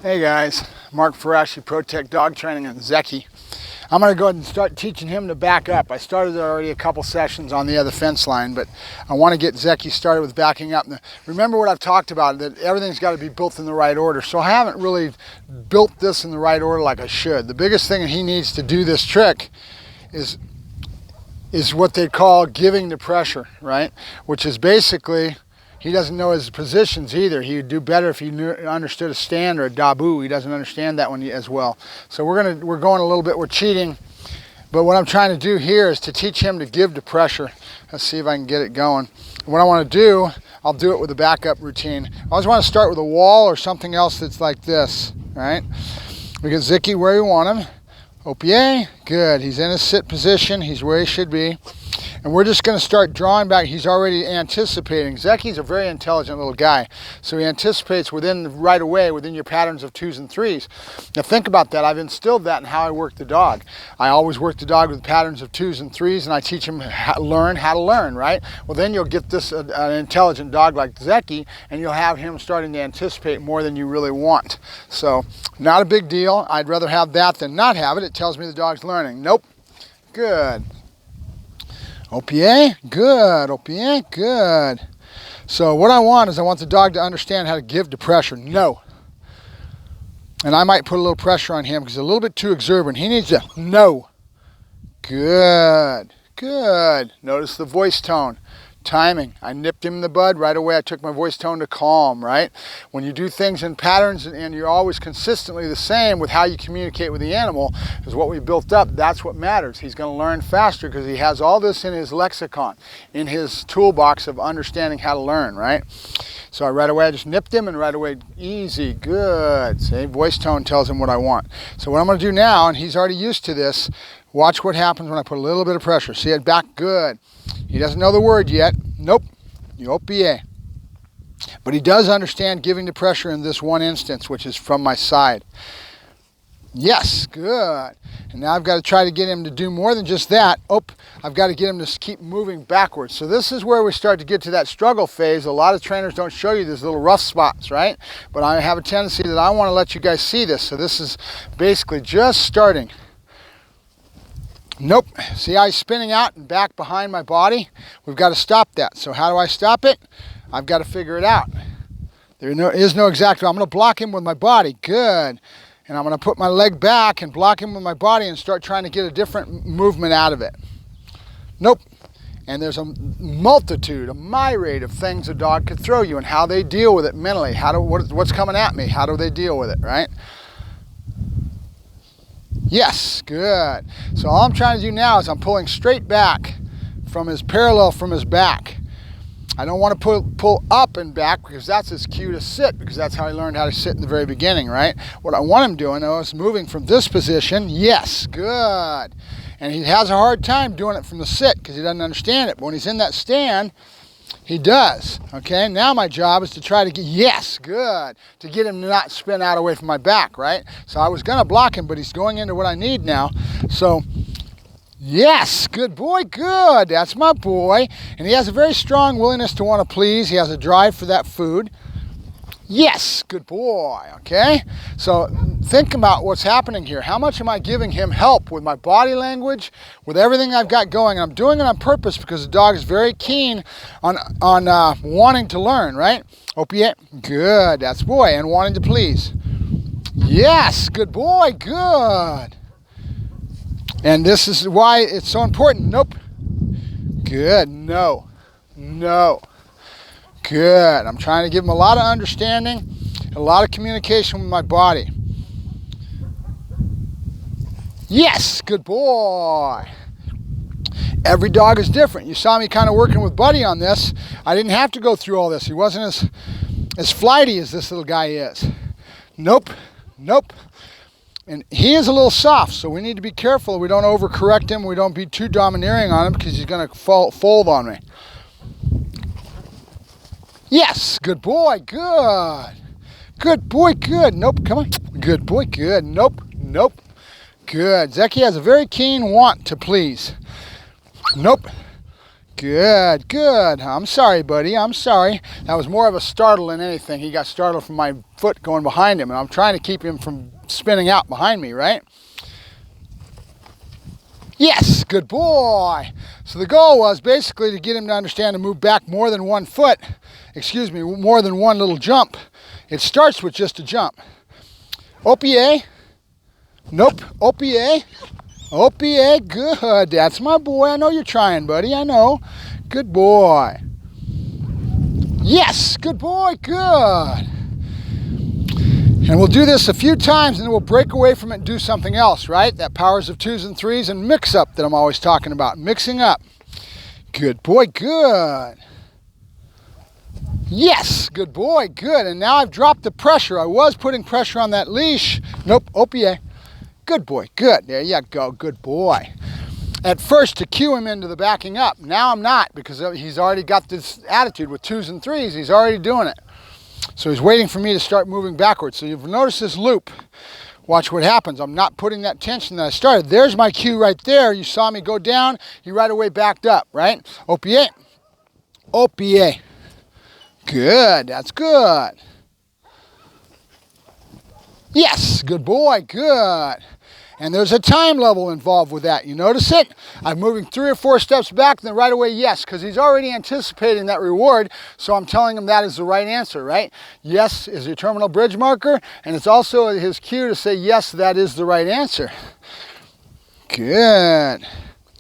Hey guys, Mark Ferrasci, ProTech Dog Training and Zecky. I'm going to go ahead and start teaching him to back up. I started already a couple sessions on the other fence line, but I want to get Zecky started with backing up. Now, remember what I've talked about, that everything's got to be built in the right order. So I haven't really built this in the right order like I should. The biggest thing that he needs to do this trick is what they call giving the pressure, right? Which is basically, he doesn't know his positions either. He would do better if he understood a stand or a dabu. He doesn't understand that one as well. So we're going a little bit, we're cheating. But what I'm trying to do here is to teach him to give the pressure. Let's see if I can get it going. What I want to do, I'll do it with a backup routine. I always want to start with a wall or something else that's like this, right? We get Zecky where we want him. OPA, good. He's in his sit position. He's where he should be. And we're just going to start drawing back. He's already anticipating. Zecky's a very intelligent little guy. So he anticipates right away within your patterns of 2s and 3s. Now think about that. I've instilled that in how I work the dog. I always work the dog with patterns of 2s and 3s, and I teach him how to learn, right? Well, then you'll get this an intelligent dog like Zecky, and you'll have him starting to anticipate more than you really want. So not a big deal. I'd rather have that than not have it. It tells me the dog's learning. Nope. Good. OPA, good. OPA, good. So what I want is I want the dog to understand how to give the pressure. No. And I might put a little pressure on him because he's a little bit too exuberant. He needs to no. Good. Good. Notice the voice tone. Timing. I nipped him in the bud right away. I took my voice tone to calm, right? When you do things in patterns and you're always consistently the same with how you communicate with the animal is what we built up. That's what matters. He's going to learn faster because he has all this in his lexicon, in his toolbox of understanding how to learn, right? So right away I just nipped him and right away, easy, good. See, voice tone tells him what I want. So what I'm going to do now, and he's already used to this, watch what happens when I put a little bit of pressure. See it back, good. He doesn't know the word yet. Nope. You OPA. But he does understand giving the pressure in this one instance, which is from my side. Yes, good. And now I've got to try to get him to do more than just that. Oh, I've got to get him to keep moving backwards. So this is where we start to get to that struggle phase. A lot of trainers don't show you these little rough spots, right? But I have a tendency that I want to let you guys see this. So this is basically just starting. Nope. See how he's spinning out and back behind my body? We've got to stop that. So how do I stop it? I've got to figure it out. There is no exact. I'm going to block him with my body. Good. And I'm going to put my leg back and block him with my body and start trying to get a different movement out of it. Nope. And there's a multitude, a myriad of things a dog could throw you and how they deal with it mentally. What's coming at me? How do they deal with it, right? Yes, good. So all I'm trying to do now is I'm pulling straight back from his parallel from his back. I don't want to pull up and back because that's his cue to sit, because that's how he learned how to sit in the very beginning, right? What I want him doing though is moving from this position. Yes, good. And he has a hard time doing it from the sit because he doesn't understand it. But when he's in that stand, he does. Okay, now my job is to try to get, yes, good, to get him to not spin out away from my back, right? So I was going to block him, but he's going into what I need now. So, yes, good boy, good. That's my boy. And he has a very strong willingness to want to please. He has a drive for that food. Yes, good boy, okay? So think about what's happening here. How much am I giving him help with my body language, with everything I've got going? I'm doing it on purpose because the dog is very keen on wanting to learn, right? Opiate, good, that's boy, and wanting to please. Yes, good boy, good. And this is why it's so important. Nope. Good, no, no. Good. I'm trying to give him a lot of understanding, a lot of communication with my body. Yes, good boy. Every dog is different. You saw me kind of working with Buddy on this. I didn't have to go through all this. He wasn't as flighty as this little guy is. Nope, nope. And he is a little soft, so we need to be careful. We don't overcorrect him. We don't be too domineering on him because he's going to fold on me. Yes, good boy, good. Good boy, good. Nope, come on. Good boy, good. Nope, nope. Good. Zecky has a very keen want to please. Nope. Good, good. I'm sorry, buddy. I'm sorry. That was more of a startle than anything. He got startled from my foot going behind him, and I'm trying to keep him from spinning out behind me, right? Yes, good boy. So the goal was basically to get him to understand to move back more than 1 foot. Excuse me, more than one little jump. It starts with just a jump. OPA. Nope. OPA. OPA. Good. That's my boy. I know you're trying, buddy. I know. Good boy. Yes. Good boy. Good. And we'll do this a few times and then we'll break away from it and do something else, right? That powers of 2s and 3s and mix up that I'm always talking about. Mixing up. Good boy. Good. Yes. Good boy. Good. And now I've dropped the pressure. I was putting pressure on that leash. Nope. OPA. Good boy. Good. There you go. Good boy. At first to cue him into the backing up. Now I'm not because he's already got this attitude with 2s and 3s. He's already doing it. So he's waiting for me to start moving backwards. So you've noticed this loop. Watch what happens. I'm not putting that tension that I started. There's my cue right there. You saw me go down. He right away backed up, right? OPA. OPA. Good. That's good. Yes. Good boy. Good. And there's a time level involved with that. You notice it? I'm moving 3 or 4 steps back, then right away, yes, because he's already anticipating that reward, so I'm telling him that is the right answer, right? Yes is your terminal bridge marker, and it's also his cue to say, yes, that is the right answer. Good.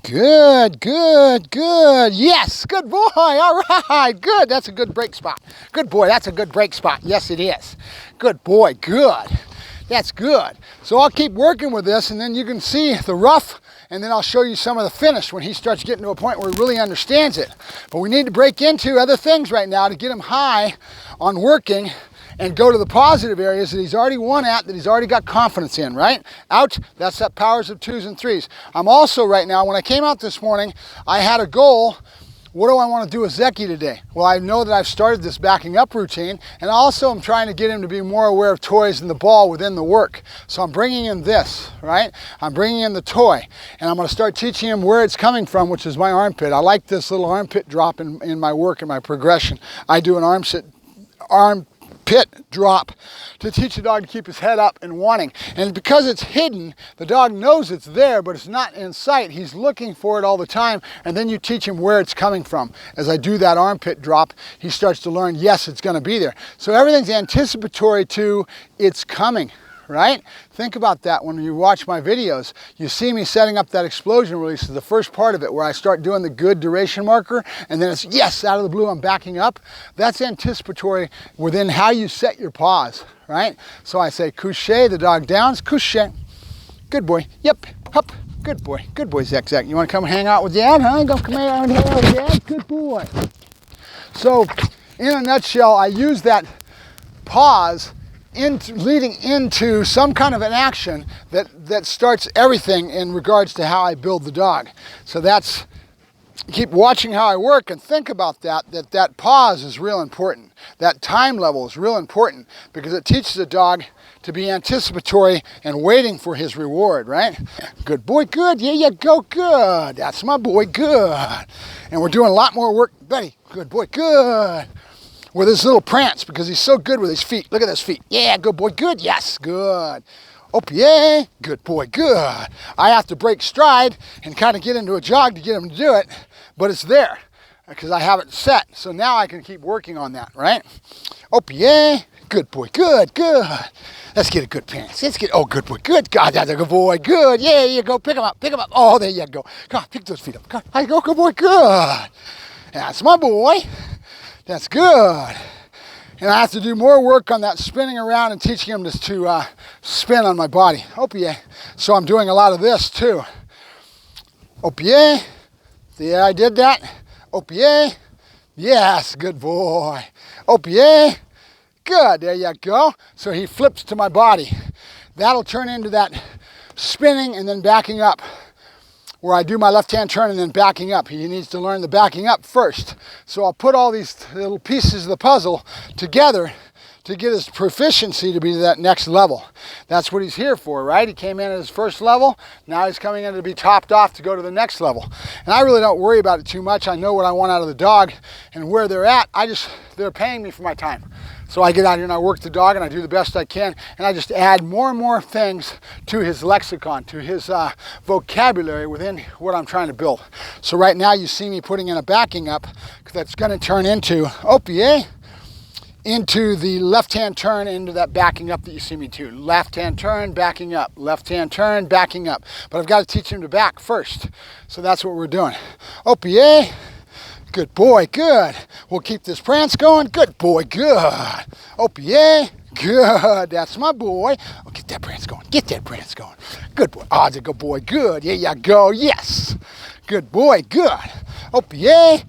Good, good, good. Yes, good boy. All right, good. That's a good break spot. Good boy, that's a good break spot. Yes, it is. Good boy, good. That's good. So I'll keep working with this and then you can see the rough and then I'll show you some of the finish when he starts getting to a point where he really understands it. But we need to break into other things right now to get him high on working and go to the positive areas that he's already won at, that he's already got confidence in, right? Out, that's that powers of 2s and 3s. I'm also right now, when I came out this morning, I had a goal. What do I want to do with Zecky today? Well, I know that I've started this backing up routine, and also I'm trying to get him to be more aware of toys and the ball within the work. So I'm bringing in this, right? I'm bringing in the toy, and I'm going to start teaching him where it's coming from, which is my armpit. I like this little armpit drop in my work, in my progression. I do an armpit drop to teach the dog to keep his head up and wanting. And because it's hidden, the dog knows it's there, but it's not in sight. He's looking for it all the time, and then you teach him where it's coming from. As I do that armpit drop, he starts to learn, yes, it's going to be there. So everything's anticipatory to it's coming, right? Think about that when you watch my videos. You see me setting up that explosion release is the first part of it, where I start doing the good duration marker, and then it's, yes, out of the blue, I'm backing up. That's anticipatory within how you set your paws, right? So I say, couché, the dog downs, couché. Good boy, yep, hup, good boy, Zek. You want to come hang out with Dad, huh? Come out and hang out with Dad, good boy. So, in a nutshell, I use that pause leading into some kind of an action that starts everything in regards to how I build the dog. So that's, keep watching how I work and think about that pause is real important. That time level is real important because it teaches the dog to be anticipatory and waiting for his reward, right? Good boy, good, yeah, you go, good. That's my boy, good. And we're doing a lot more work, Betty, good boy, good. With his little prance, because he's so good with his feet. Look at those feet. Yeah, good boy, good. Yes, good. OPA, good boy, good. I have to break stride and kind of get into a jog to get him to do it, but it's there because I have it set. So now I can keep working on that, right? OPA, good boy, good, good. Let's get a good prance. Let's get, oh, good boy, good. God, that's a good boy, good. Yeah, you go, pick him up, pick him up. Oh, there you go. Come on, pick those feet up. Come on, I go, good boy, good. That's my boy. That's good. And I have to do more work on that spinning around and teaching him to spin on my body. OPA. So I'm doing a lot of this too. OPA. Yeah, I did that. OPA. Yes, good boy. OPA. Good, there you go. So he flips to my body. That'll turn into that spinning and then backing up, where I do my left-hand turn and then backing up. He needs to learn the backing up first. So I'll put all these little pieces of the puzzle together to get his proficiency to be to that next level. That's what he's here for, right? He came in at his first level. Now he's coming in to be topped off to go to the next level. And I really don't worry about it too much. I know what I want out of the dog and where they're at. They're paying me for my time. So I get out here and I work the dog and I do the best I can, and I just add more and more things to his lexicon, to his vocabulary within what I'm trying to build. So right now you see me putting in a backing up that's going to turn into OPA, into the left-hand turn, into that backing up that you see me do. Left-hand turn, backing up. Left-hand turn, backing up. But I've got to teach him to back first. So that's what we're doing. OPA. Good boy, good. We'll keep this prance going. Good boy, good. OPA, good. That's my boy. Oh, get that prance going. Get that prance going. Good boy. Oh, that's a good boy. Good. Yeah, you go. Yes. Good boy, good. OPA,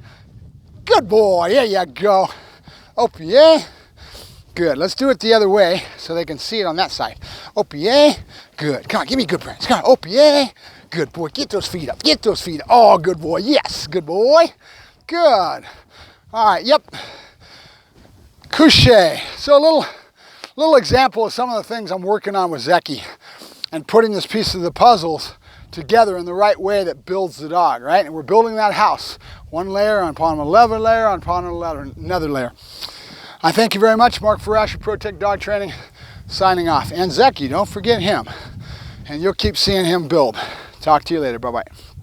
good boy. Yeah, you go. OPA, good. Let's do it the other way so they can see it on that side. OPA, good. Come on, give me a good prance. Come on, OPA, good boy. Get those feet up. Get those feet up. Oh, good boy. Yes, good boy. Good. All right, yep. Couché. So a little example of some of the things I'm working on with Zecky and putting this piece of the puzzles together in the right way that builds the dog, right? And we're building that house. One layer upon another layer upon another layer. I thank you very much. Mark Ferrasci, ProTech Dog Training, signing off. And Zecky, don't forget him. And you'll keep seeing him build. Talk to you later. Bye-bye.